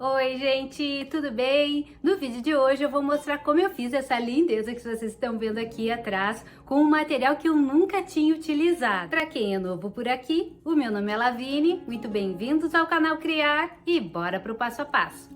Oi gente, tudo bem? No vídeo de hoje eu vou mostrar como eu fiz essa lindeza que vocês estão vendo aqui atrás com um material que eu nunca tinha utilizado. Para quem é novo por aqui, o meu nome é Lavine, muito bem-vindos ao canal Criar e bora pro passo a passo.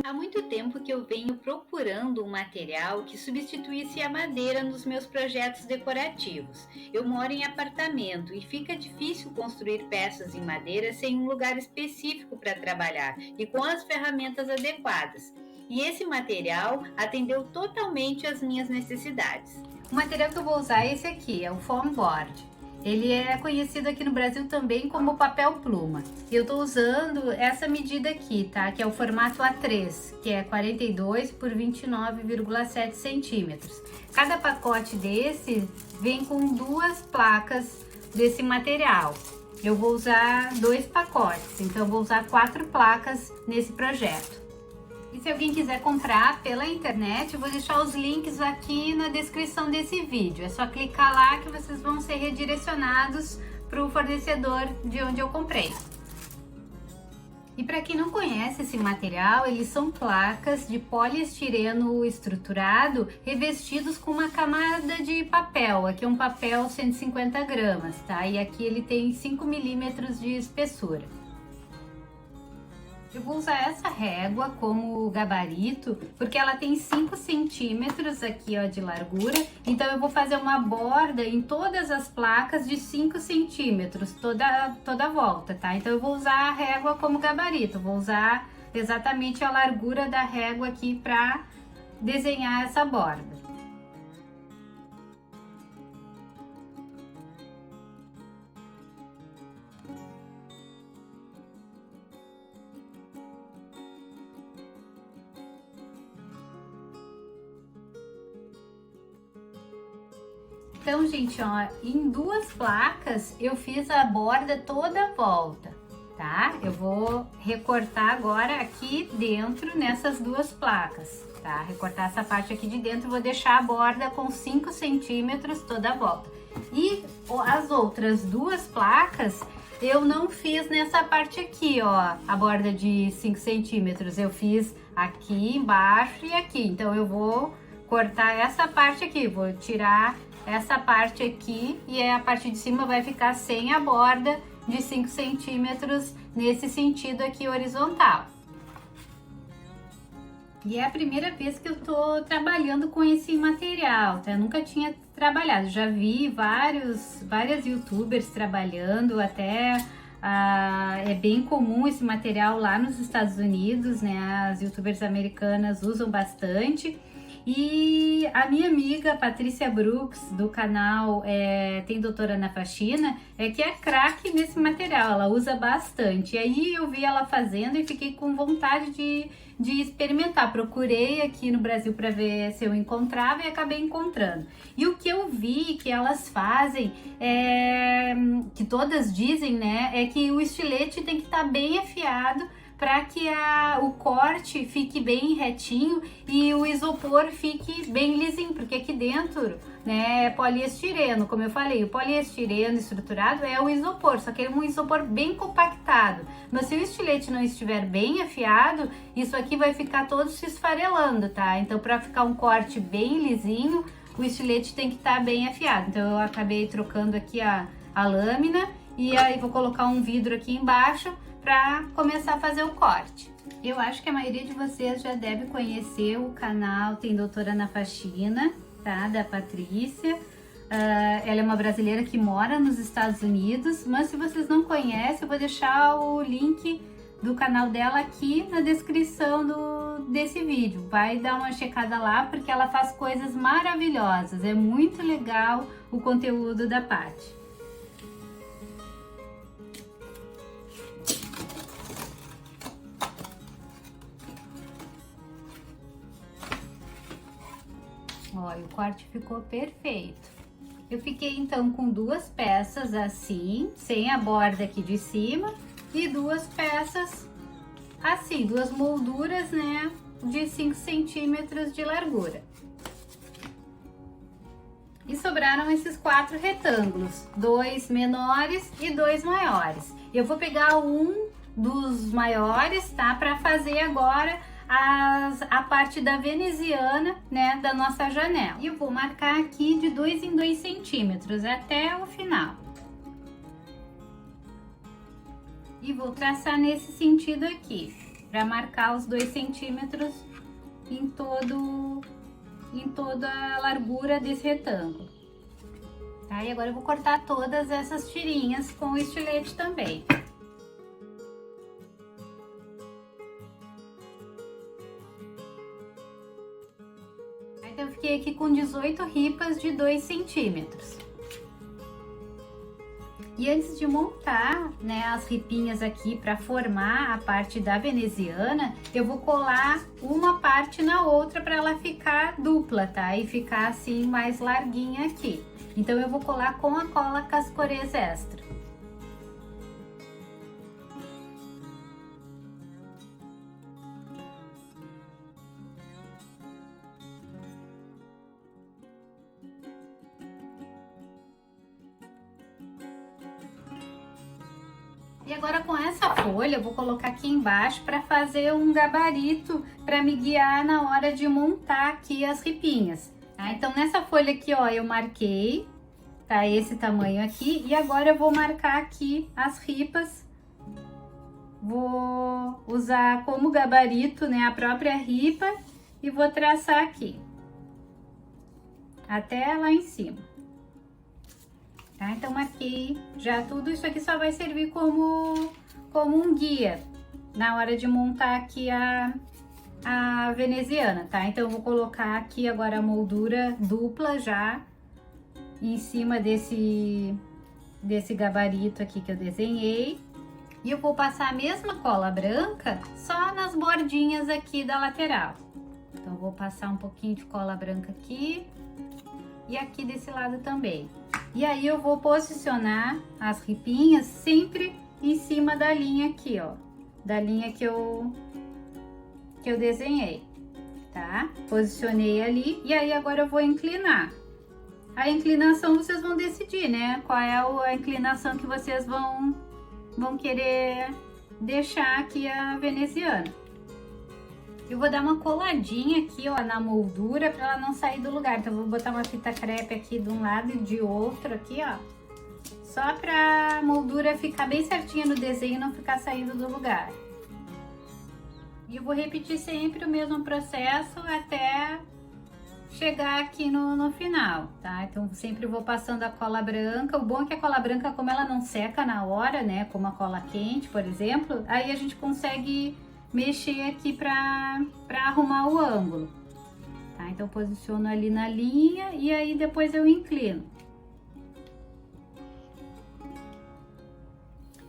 Há muito tempo que eu venho procurando um material que substituísse a madeira nos meus projetos decorativos. Eu moro em apartamento e fica difícil construir peças em madeira sem um lugar específico para trabalhar e com as ferramentas adequadas. E esse material atendeu totalmente às minhas necessidades. O material que eu vou usar é esse aqui, é o foam board. Ele é conhecido aqui no Brasil também como papel pluma. Eu tô usando essa medida aqui, tá? Que é o formato A3, que é 42 por 29,7 centímetros. Cada pacote desse vem com duas placas desse material. Eu vou usar 2 pacotes, então eu vou usar 4 placas nesse projeto. E se alguém quiser comprar pela internet, eu vou deixar os links aqui na descrição desse vídeo. É só clicar lá que vocês vão ser redirecionados para o fornecedor de onde eu comprei. E para quem não conhece esse material, eles são placas de poliestireno estruturado revestidos com uma camada de papel. Aqui é um papel 150 gramas, tá? E aqui ele tem 5 milímetros de espessura. Eu vou usar essa régua como gabarito, porque ela tem 5 centímetros aqui, ó, de largura. Então eu vou fazer uma borda em todas as placas de 5 centímetros, toda a volta, tá? Então eu vou usar a régua como gabarito, vou usar exatamente a largura da régua aqui para desenhar essa borda. Então, gente, ó, em 2 placas eu fiz a borda toda a volta, tá? Eu vou recortar agora aqui dentro nessas 2 placas, tá? Recortar essa parte aqui de dentro, vou deixar a borda com 5 centímetros toda a volta. E as outras 2 placas eu não fiz nessa parte aqui, ó, a borda de 5 centímetros. Eu fiz aqui embaixo e aqui, então eu vou cortar essa parte aqui, vou tirar essa parte aqui e a parte de cima vai ficar sem a borda de 5 centímetros nesse sentido aqui horizontal. E é a primeira vez que eu tô trabalhando com esse material, tá? Eu nunca tinha trabalhado, já vi várias youtubers trabalhando, até é bem comum esse material lá nos Estados Unidos, né? As youtubers americanas usam bastante. E a minha amiga Patrícia Brooks, do canal Tem Doutora na Faxina, que é craque nesse material, ela usa bastante. E aí eu vi ela fazendo e fiquei com vontade de experimentar. Procurei aqui no Brasil para ver se eu encontrava e acabei encontrando. E o que eu vi que elas fazem, que todas dizem, né, é que o estilete tem que estar bem afiado para que o corte fique bem retinho e o isopor fique bem lisinho, porque aqui dentro, né, é poliestireno, como eu falei, o poliestireno estruturado é o isopor, só que é um isopor bem compactado. Mas se o estilete não estiver bem afiado, isso aqui vai ficar todo se esfarelando, tá? Então, para ficar um corte bem lisinho, o estilete tem que estar bem afiado. Então, eu acabei trocando aqui a lâmina e aí vou colocar um vidro aqui embaixo para começar a fazer o corte. Eu acho que a maioria de vocês já deve conhecer o canal Tem Doutora na Faxina, tá? Da Patrícia. Ela é uma brasileira que mora nos Estados Unidos, mas se vocês não conhecem, eu vou deixar o link do canal dela aqui na descrição desse vídeo. Vai dar uma checada lá, porque ela faz coisas maravilhosas. É muito legal o conteúdo da Paty. Olha, o corte ficou perfeito. Eu fiquei então com 2 peças assim, sem a borda aqui de cima, e 2 peças assim, 2 molduras, né, de 5 centímetros de largura. E sobraram esses 4 retângulos, 2 menores e 2 maiores. Eu vou pegar um dos maiores, tá? Para fazer agora a parte da veneziana, né? Da nossa janela. E eu vou marcar aqui de 2 em 2 centímetros até o final. E vou traçar nesse sentido aqui, para marcar os 2 centímetros em toda a largura desse retângulo. Tá? E agora eu vou cortar todas essas tirinhas com o estilete também. Então eu fiquei aqui com 18 ripas de 2 centímetros. E antes de montar, né, as ripinhas aqui para formar a parte da veneziana, eu vou colar uma parte na outra para ela ficar dupla, tá? E ficar assim mais larguinha aqui. Então eu vou colar com a cola Cascorês Extra. E agora com essa folha eu vou colocar aqui embaixo para fazer um gabarito para me guiar na hora de montar aqui as ripinhas. Tá? Então nessa folha aqui, ó, eu marquei, tá? Esse tamanho aqui, e agora eu vou marcar aqui as ripas. Vou usar como gabarito, né, a própria ripa e vou traçar aqui até lá em cima. Tá? Então marquei já tudo, isso aqui só vai servir como um guia na hora de montar aqui a veneziana, tá? Então eu vou colocar aqui agora a moldura dupla já em cima desse gabarito aqui que eu desenhei. E eu vou passar a mesma cola branca só nas bordinhas aqui da lateral. Então eu vou passar um pouquinho de cola branca aqui e aqui desse lado também. E aí eu vou posicionar as ripinhas sempre em cima da linha aqui, ó, da linha que eu desenhei, tá? Posicionei ali e aí agora eu vou inclinar. A inclinação vocês vão decidir, né? Qual é a inclinação que vocês vão querer deixar aqui a veneziana. Eu vou dar uma coladinha aqui, ó, na moldura para ela não sair do lugar. Então, eu vou botar uma fita crepe aqui de um lado e de outro aqui, ó. Só para a moldura ficar bem certinha no desenho e não ficar saindo do lugar. E eu vou repetir sempre o mesmo processo até chegar aqui no final, tá? Então, sempre vou passando a cola branca. O bom é que a cola branca, como ela não seca na hora, né? Como a cola quente, por exemplo, aí a gente consegue mexer aqui para arrumar o ângulo, tá? Então posiciono ali na linha e aí depois eu inclino.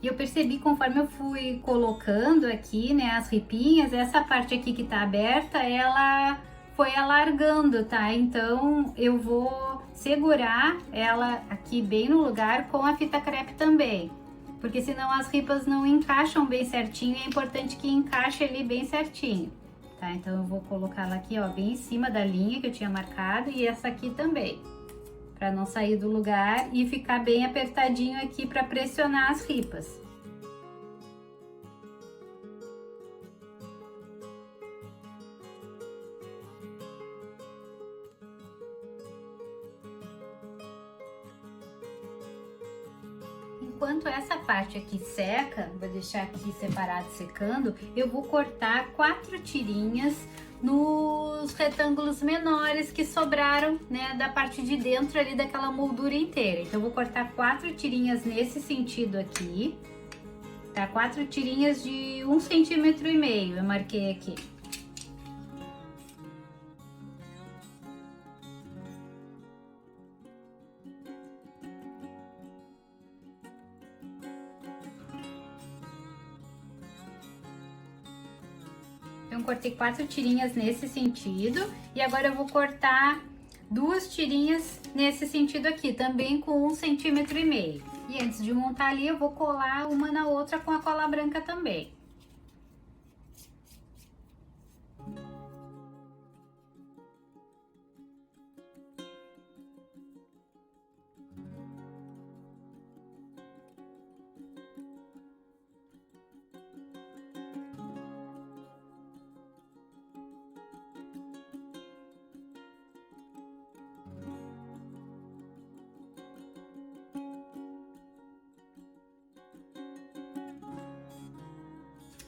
E eu percebi conforme eu fui colocando aqui, né, as ripinhas, essa parte aqui que tá aberta, ela foi alargando, tá? Então eu vou segurar ela aqui bem no lugar com a fita crepe também. Porque senão as ripas não encaixam bem certinho, é importante que encaixe ali bem certinho, tá? Então eu vou colocar ela aqui, ó, bem em cima da linha que eu tinha marcado e essa aqui também, para não sair do lugar e ficar bem apertadinho aqui para pressionar as ripas. Enquanto essa parte aqui seca, vou deixar aqui separado secando, eu vou cortar 4 tirinhas nos retângulos menores que sobraram, né, da parte de dentro ali daquela moldura inteira. Então, eu vou cortar 4 tirinhas nesse sentido aqui, tá? 4 tirinhas de 1,5 centímetro, eu marquei aqui. Então, cortei 4 tirinhas nesse sentido e agora eu vou cortar 2 tirinhas nesse sentido aqui, também com 1,5 centímetro. E antes de montar ali, eu vou colar uma na outra com a cola branca também.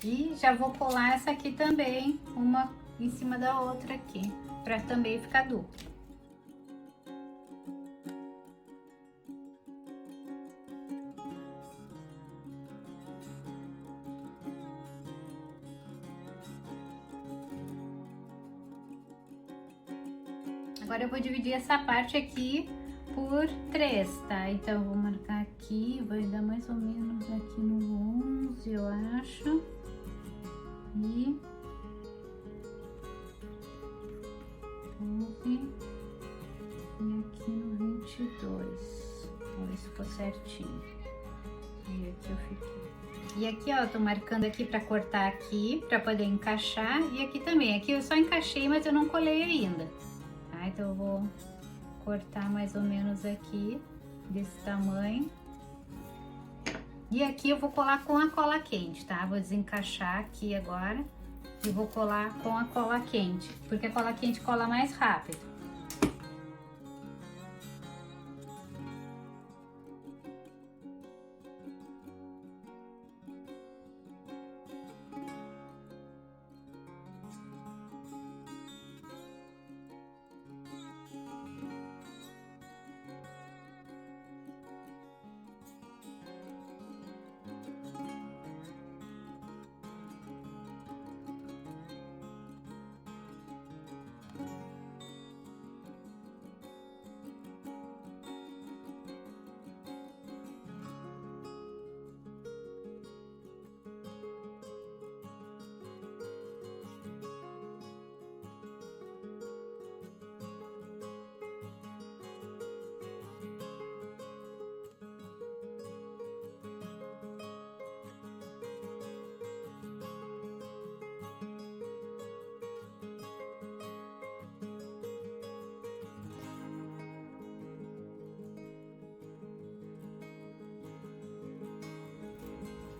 E já vou colar essa aqui também, uma em cima da outra aqui, para também ficar duplo. Agora eu vou dividir essa parte aqui por 3, tá? Então eu vou marcar aqui, vai dar mais ou menos aqui no 11, eu acho. E 11 e aqui no 22. Vamos ver se ficou certinho. E aqui eu fiquei. E aqui, ó, eu tô marcando aqui pra cortar aqui, pra poder encaixar. E aqui também. Aqui eu só encaixei, mas eu não colei ainda. Tá? Então eu vou cortar mais ou menos aqui, desse tamanho. E aqui eu vou colar com a cola quente, tá? Vou desencaixar aqui agora e vou colar com a cola quente, porque a cola quente cola mais rápido.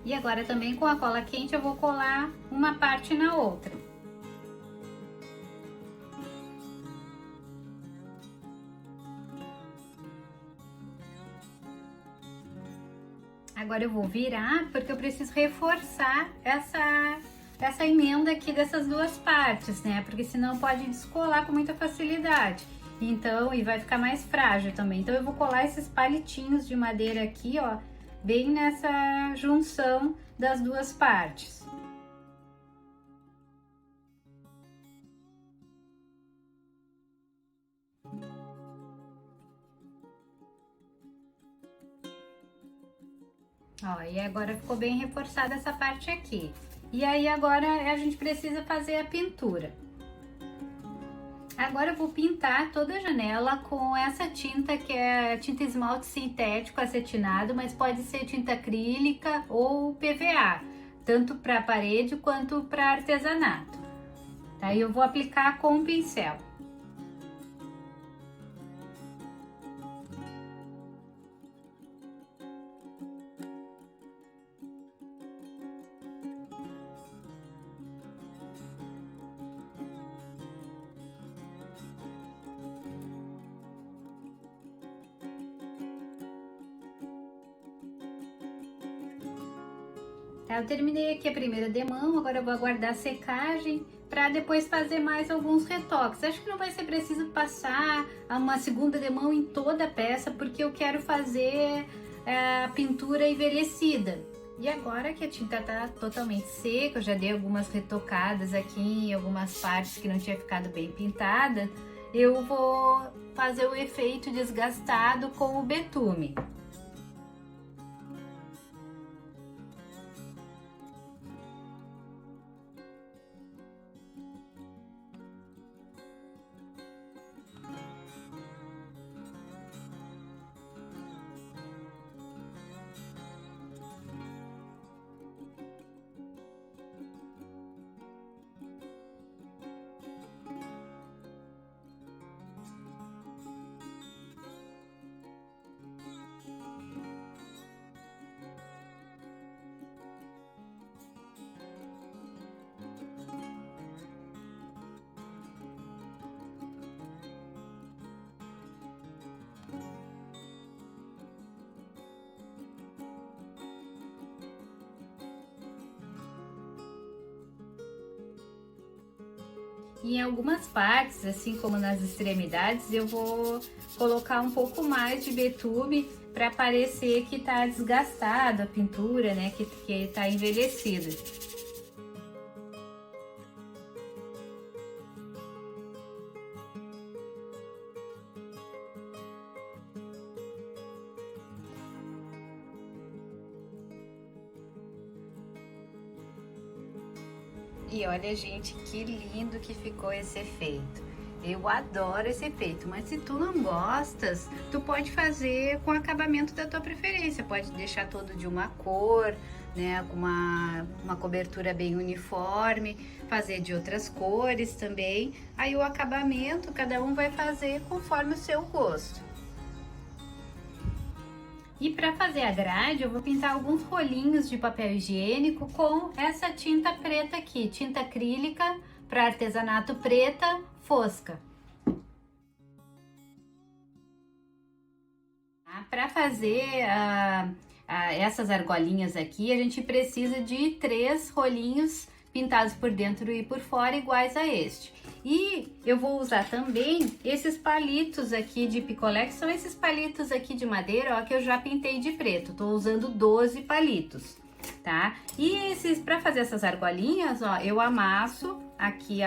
E agora também com a cola quente eu vou colar uma parte na outra. Agora eu vou virar porque eu preciso reforçar essa emenda aqui dessas duas partes, né? Porque senão pode descolar com muita facilidade. Então, e vai ficar mais frágil também. Então eu vou colar esses palitinhos de madeira aqui, ó, bem nessa junção das duas partes. Ó, e agora ficou bem reforçada essa parte aqui. E aí agora a gente precisa fazer a pintura. Agora eu vou pintar toda a janela com essa tinta que é tinta esmalte sintético acetinado, mas pode ser tinta acrílica ou PVA, tanto para parede quanto para artesanato. Aí eu vou aplicar com um pincel. Tá, eu terminei aqui a primeira demão, agora eu vou aguardar a secagem para depois fazer mais alguns retoques. Acho que não vai ser preciso passar uma segunda demão em toda a peça, porque eu quero fazer a pintura envelhecida. E agora que a tinta tá totalmente seca, eu já dei algumas retocadas aqui em algumas partes que não tinha ficado bem pintada, eu vou fazer o efeito desgastado com o betume. E em algumas partes, assim como nas extremidades, eu vou colocar um pouco mais de betume para parecer que tá desgastada a pintura, né, que tá envelhecida. E olha, gente, que lindo que ficou esse efeito. Eu adoro esse efeito, mas se tu não gostas, tu pode fazer com acabamento da tua preferência. Pode deixar todo de uma cor, né, com uma cobertura bem uniforme, fazer de outras cores também. Aí o acabamento, cada um vai fazer conforme o seu gosto. E para fazer a grade, eu vou pintar alguns rolinhos de papel higiênico com essa tinta preta aqui, tinta acrílica para artesanato preta fosca. Para fazer essas argolinhas aqui, a gente precisa de 3 rolinhos pintados por dentro e por fora iguais a este. E eu vou usar também esses palitos aqui de picolé, que são esses palitos aqui de madeira, ó, que eu já pintei de preto. Tô usando 12 palitos, tá? E para fazer essas argolinhas, ó, eu amasso aqui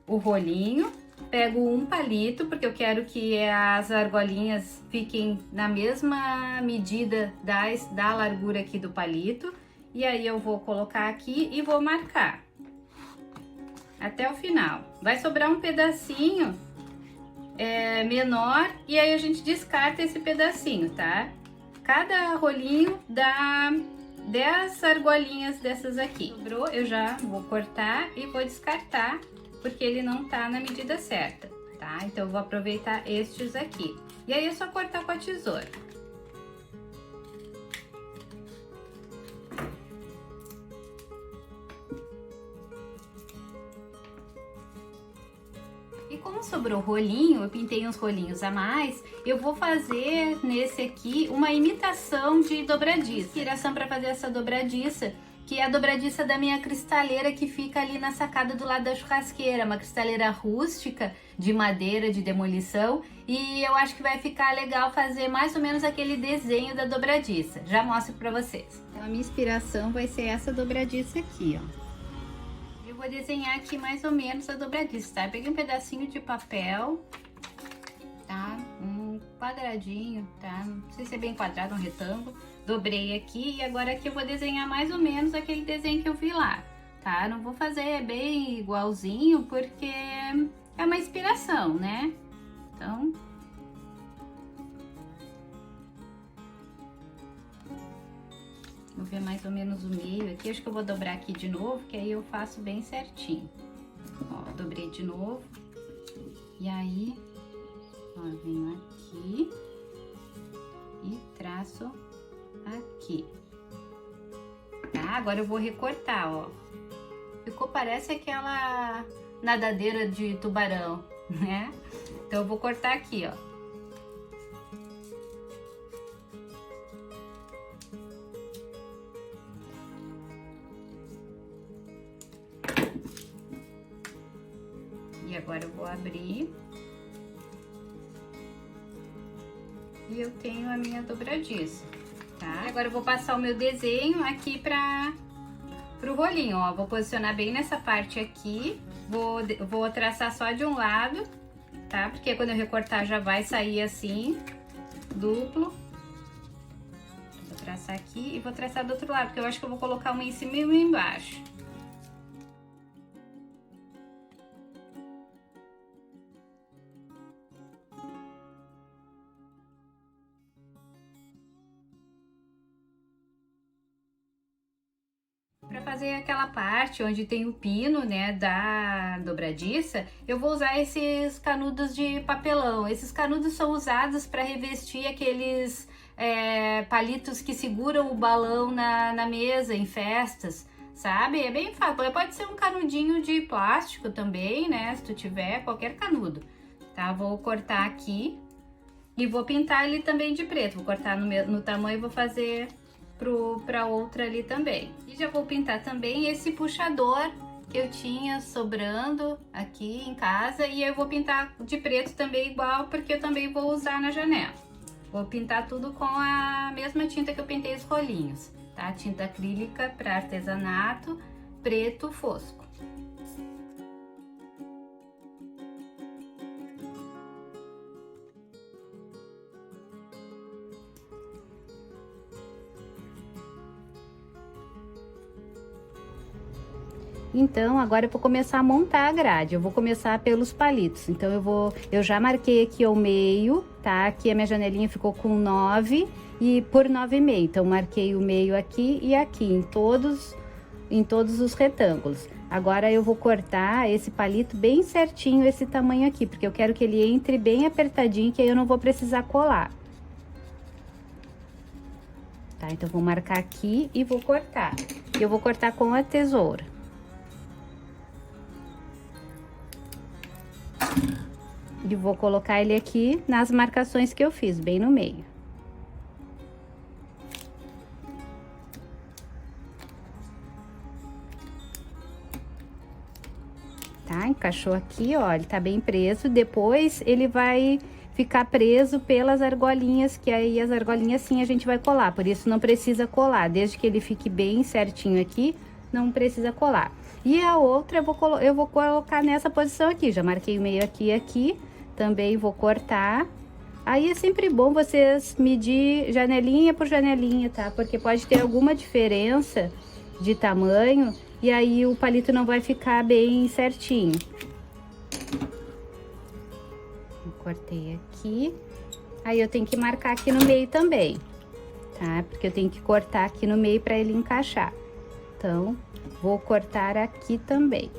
o rolinho, pego um palito, porque eu quero que as argolinhas fiquem na mesma medida da largura aqui do palito. E aí eu vou colocar aqui e vou marcar até o final. Vai sobrar um pedacinho menor e aí a gente descarta esse pedacinho, tá? Cada rolinho dá 10 argolinhas dessas aqui. Sobrou, eu já vou cortar e vou descartar, porque ele não tá na medida certa, tá? Então eu vou aproveitar estes aqui. E aí é só cortar com a tesoura. E como sobrou rolinho, eu pintei uns rolinhos a mais, eu vou fazer nesse aqui uma imitação de dobradiça. Inspiração para fazer essa dobradiça, que é a dobradiça da minha cristaleira que fica ali na sacada do lado da churrasqueira, uma cristaleira rústica de madeira de demolição, e eu acho que vai ficar legal fazer mais ou menos aquele desenho da dobradiça. Já mostro para vocês. Então, a minha inspiração vai ser essa dobradiça aqui, ó. Vou desenhar aqui mais ou menos a dobradiça, tá? Eu peguei um pedacinho de papel, tá? Um quadradinho, tá? Não sei se é bem quadrado, um retângulo. Dobrei aqui e agora aqui eu vou desenhar mais ou menos aquele desenho que eu vi lá, tá? Não vou fazer bem igualzinho porque é uma inspiração, né? Então... vou ver mais ou menos o meio aqui, acho que eu vou dobrar aqui de novo, que aí eu faço bem certinho. Ó, dobrei de novo. E aí, ó, venho aqui e traço aqui. Tá? Agora eu vou recortar, ó. Ficou, parece aquela nadadeira de tubarão, né? Então eu vou cortar aqui, ó. E agora eu vou abrir. E eu tenho a minha dobradiça, tá? Agora eu vou passar o meu desenho aqui pro rolinho, ó. Vou posicionar bem nessa parte aqui. Vou traçar só de um lado, tá? Porque quando eu recortar já vai sair assim, duplo. Vou traçar aqui e vou traçar do outro lado, porque eu acho que eu vou colocar uma em cima e uma embaixo. Para fazer aquela parte onde tem o pino, né, da dobradiça, eu vou usar esses canudos de papelão. Esses canudos são usados para revestir aqueles palitos que seguram o balão na mesa, em festas, sabe? É bem fácil. Pode ser um canudinho de plástico também, né, se tu tiver, qualquer canudo, tá? Vou cortar aqui e vou pintar ele também de preto. Vou cortar no tamanho e vou fazer para outra ali também. E já vou pintar também esse puxador que eu tinha sobrando aqui em casa, e eu vou pintar de preto também igual, porque eu também vou usar na janela. Vou pintar tudo com a mesma tinta que eu pintei os rolinhos, tá? Tinta acrílica para artesanato, preto fosco. Então, agora eu vou começar a montar a grade. Eu vou começar pelos palitos. Então, eu já marquei aqui o meio, tá? Aqui a minha janelinha ficou com 9 e por 9,5. Então, marquei o meio aqui e aqui, em todos os retângulos. Agora, eu vou cortar esse palito bem certinho, esse tamanho aqui, porque eu quero que ele entre bem apertadinho, que aí eu não vou precisar colar. Tá? Então, vou marcar aqui e vou cortar. Eu vou cortar com a tesoura. E vou colocar ele aqui nas marcações que eu fiz, bem no meio. Tá? Encaixou aqui, ó, ele tá bem preso. Depois ele vai ficar preso pelas argolinhas, que aí as argolinhas sim a gente vai colar, por isso não precisa colar. Desde que ele fique bem certinho aqui, não precisa colar. E a outra eu vou colocar nessa posição aqui, já marquei o meio aqui e aqui. Também vou cortar. Aí é sempre bom vocês medir janelinha por janelinha, tá? Porque pode ter alguma diferença de tamanho e aí o palito não vai ficar bem certinho. Eu cortei aqui. Aí eu tenho que marcar aqui no meio também, tá? Porque eu tenho que cortar aqui no meio para ele encaixar. Então, vou cortar aqui também.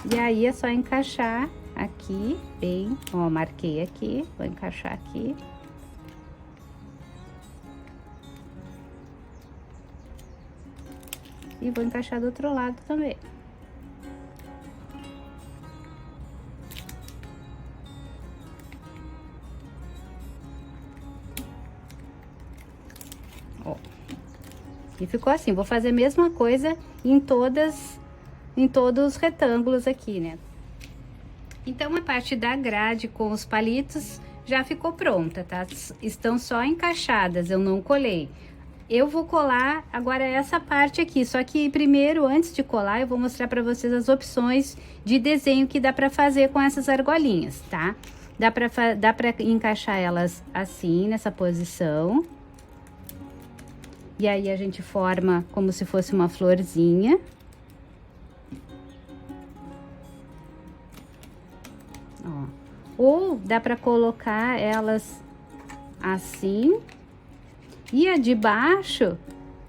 E aí é só encaixar aqui, bem, ó, marquei aqui, vou encaixar aqui. E vou encaixar do outro lado também. Ó. E ficou assim, vou fazer a mesma coisa em todos os retângulos aqui, né? Então, a parte da grade com os palitos já ficou pronta, tá? Estão só encaixadas, eu não colei. Eu vou colar agora essa parte aqui, só que primeiro, antes de colar, eu vou mostrar para vocês as opções de desenho que dá para fazer com essas argolinhas, tá? Dá para encaixar elas assim, nessa posição. E aí, a gente forma como se fosse uma florzinha. Ó. Ou dá para colocar elas assim. E a de baixo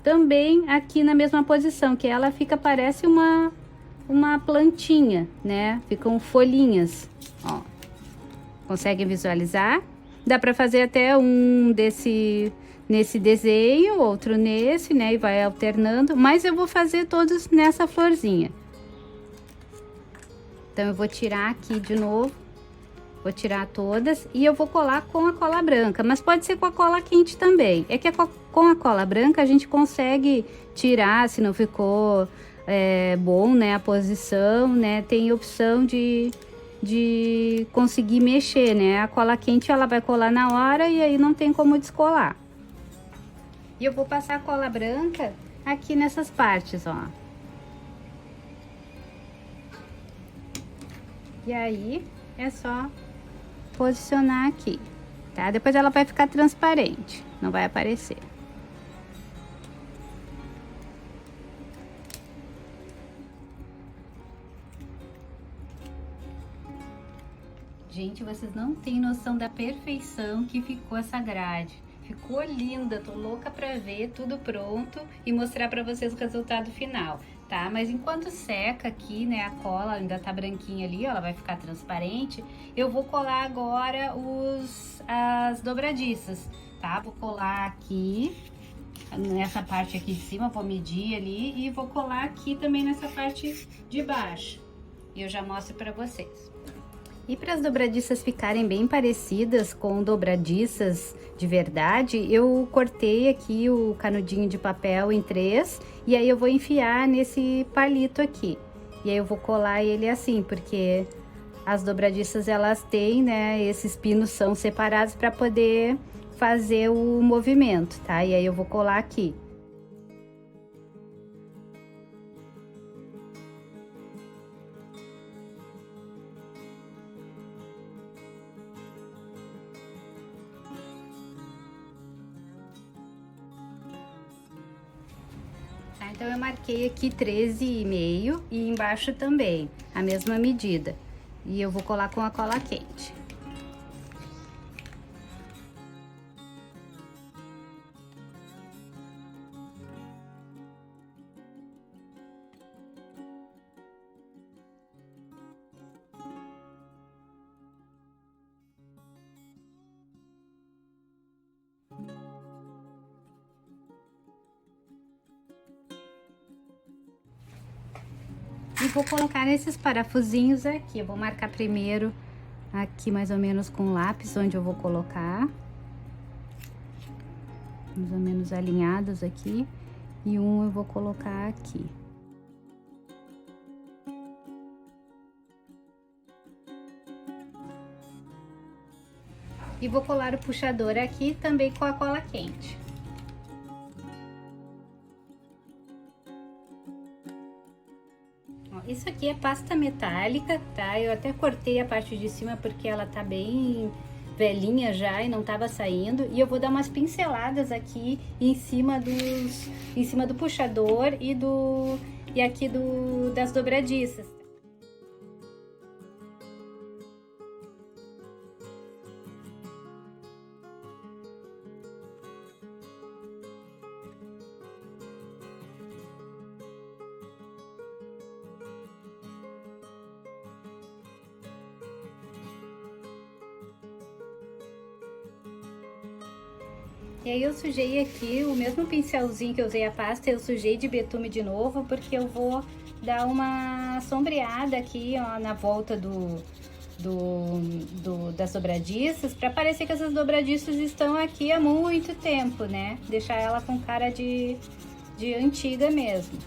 também aqui na mesma posição, que ela fica, parece uma plantinha, né? Ficam folhinhas, ó. Conseguem visualizar? Dá para fazer até um nesse desenho, outro nesse, né? E vai alternando, mas eu vou fazer todos nessa florzinha. Então, eu vou tirar aqui de novo. Vou tirar todas e eu vou colar com a cola branca, mas pode ser com a cola quente também. É que com a cola branca a gente consegue tirar se não ficou bom, né, a posição, né? Tem opção de conseguir mexer, né? A cola quente ela vai colar na hora e aí não tem como descolar. E eu vou passar a cola branca aqui nessas partes, ó. E aí é só posicionar aqui, tá? Depois ela vai ficar transparente, não vai aparecer. Gente, vocês não têm noção da perfeição que ficou essa grade. Ficou linda, tô louca pra ver tudo pronto e mostrar pra vocês o resultado final, tá? Mas enquanto seca aqui, né, a cola ainda tá branquinha ali, ó, ela vai ficar transparente. Eu vou colar agora as dobradiças, tá? Vou colar aqui, nessa parte aqui de cima, vou medir ali e vou colar aqui também nessa parte de baixo. E eu já mostro pra vocês. E para as dobradiças ficarem bem parecidas com dobradiças de verdade, eu cortei aqui o canudinho de papel em 3 e aí eu vou enfiar nesse palito aqui. E aí eu vou colar ele assim, porque as dobradiças elas têm, né, esses pinos são separados para poder fazer o movimento, tá? E aí eu vou colar aqui. Tá, então eu marquei aqui 13,5 e embaixo também, a mesma medida. E eu vou colar com a cola quente. E vou colocar nesses parafusinhos aqui. Eu vou marcar primeiro aqui mais ou menos com lápis onde eu vou colocar. Mais ou menos alinhados aqui. E um eu vou colocar aqui. E vou colar o puxador aqui também com a cola quente. Isso aqui é pasta metálica, tá? Eu até cortei a parte de cima porque ela tá bem velhinha já e não tava saindo. E eu vou dar umas pinceladas aqui em cima do puxador e aqui das dobradiças. E aí eu sujei aqui o mesmo pincelzinho que eu usei a pasta, eu sujei de betume de novo, porque eu vou dar uma sombreada aqui, ó, na volta das dobradiças, para parecer que essas dobradiças estão aqui há muito tempo, né? Deixar ela com cara de antiga mesmo.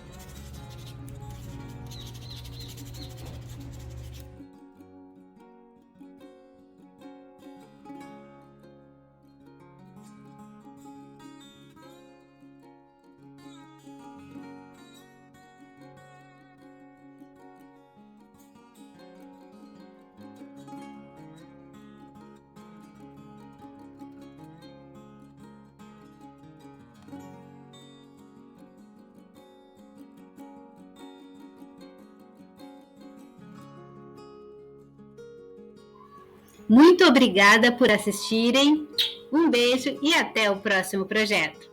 Muito obrigada por assistirem, um beijo e até o próximo projeto.